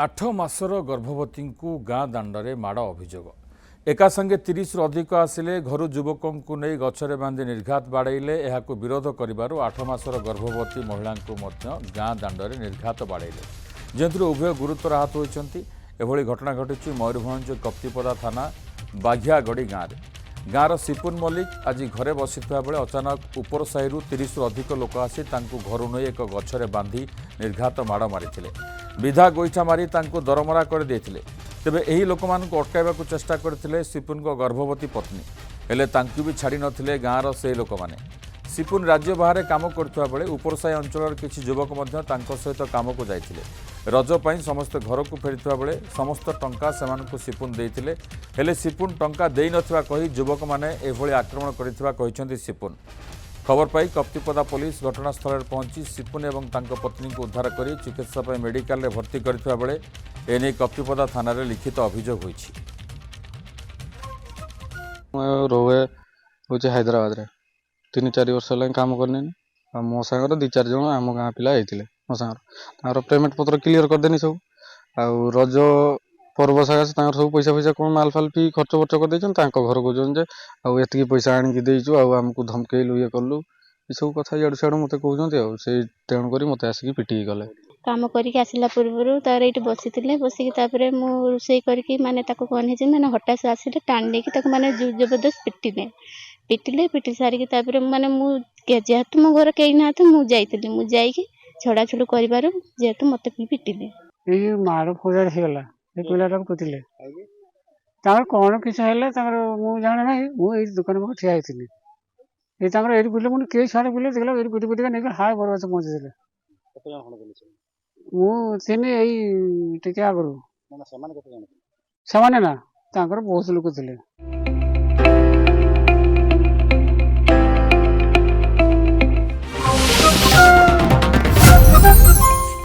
8 ମାସର ଗର୍ଭବତୀଙ୍କୁ ଗାଁ ଦାଣ୍ଡରେ ମାଡ଼ ଅଭିଯୋଗ। ଏକା ସାଙ୍ଗେ 30ରୁ ଅଧିକ ଆସିଲେ ଘରୁ ଯୁବକଙ୍କୁ ନେଇ ଗଛରେ ବାନ୍ଧି ନିର୍ଘାତ ବାଡ଼େଇଲେ। ଏହାକୁ ବିରୋଧ କରିବାରୁ 8 ମାସର ଗର୍ଭବତୀ ମହିଳାଙ୍କୁ ମଧ୍ୟ ଗାଁ ଦାଣ୍ଡରେ ନିର୍ଘାତ ବାଡ଼େଇଲେ, ଯେଉଁଥିରୁ ଉଭୟ ଗୁରୁତର ଆହତ ହୋଇଛନ୍ତି। ଏଭଳି ଘଟଣା ଘଟିଛି ମୟୂରଭଞ୍ଜ କପ୍ତିପଦା ଥାନା ବାଘିଆଗଡ଼ି ଗାଁରେ। ଗାଁର ସିପୁନ ମଲ୍ଲିକ ଆଜି ଘରେ ବସିଥିବା ବେଳେ ଅଚାନକ ଉପର ସାହିରୁ 30ରୁ ଅଧିକ ଲୋକ ଆସି ତାଙ୍କୁ ଘରୁ ନେଇ ଏକ ଗଛରେ ବାନ୍ଧି ନିର୍ଘାତ ମାଡ଼ ମାରିଥିଲେ। ବିଧା ଗୋଇଠା ମାରି ତାଙ୍କୁ ଦରମରା କରିଦେଇଥିଲେ। ତେବେ ଏହି ଲୋକମାନଙ୍କୁ ଅଟକାଇବାକୁ ଚେଷ୍ଟା କରିଥିଲେ ସିପୁନଙ୍କ ଗର୍ଭବତୀ ପତ୍ନୀ, ହେଲେ ତାଙ୍କୁ ବି ଛାଡ଼ି ନଥିଲେ ଗାଁର ସେହି ଲୋକମାନେ। ସିପୁନ ରାଜ୍ୟ ବାହାରେ କାମ କରୁଥିବା ବେଳେ ଉପରସାହି ଅଞ୍ଚଳର କିଛି ଯୁବକ ମଧ୍ୟ ତାଙ୍କ ସହିତ କାମକୁ ଯାଇଥିଲେ। ରଜ ପାଇଁ ସମସ୍ତେ ଘରକୁ ଫେରିଥିବା ବେଳେ ସମସ୍ତ ଟଙ୍କା ସେମାନଙ୍କୁ ସିପୁନ ଦେଇଥିଲେ, ହେଲେ ସିପୁନ ଟଙ୍କା ଦେଇନଥିବା କହି ଯୁବକମାନେ ଏଭଳି ଆକ୍ରମଣ କରିଥିବା କହିଛନ୍ତି ସିପୁନ। ଖବର ପାଇ କପ୍ତିପଦା पुलिस घटनास्थल पहुंची सिपुन और तांको पत्नी को उद्धार कर चिकित्सा मेडिकल रे भर्ती करथिबा बेले एने कप्तिपदा थाना रे लिखित अभियोग होईछि। रोवे होचे हैदराबाद रे 3-4 वर्ष लगे काम करने मो सांगर 2-4 जन आम गाँ पिला आइथिले। मो सांगर पेमेंट पत्र क्लियर कर देनी सब आ रज पर्व सकाशे सब पैसा पैसा कौन माल फाल पी खर्च वर्च कर देछन। तांको घर को जन जे आ एतकी पैसा आनी देइछु आ हमकु धमकेलु ये करलु ये सब कथा याडू साडू मते कहउछन्ते आ से तेण करी मते आसिकी पिटी गले। काम करिक आसिला पूर्व तार एठी बसिथिले बसिकी तापरे मु रुसई करिकी माने ताको कोन जे माने हटास आसिले टाणी की ताको माने जबरदस्त पिटिले पिटी सारिकी तापरे माने मु जेहेतु मो घर केई ना त मु जाइतिली मु जाईकी छड़ा छुडू करिबारु जेहेतु मते पिटिले ए मारो फोजार हे गला ए पिलाटा को पिटिले तार कोन किछ हेले तार मु जाने नाही मु ए दुकान में ठिया आइतिली ए तार एठी बुले मु के छाड़े बुले देखला एठी पिटी पिटी का नै हाय बरवास पहुंच देले कते जण हण बोलिछ मु सेने एई टिके आगरु माने समान कते जण समान ना तांकर बहुत लोक थिले।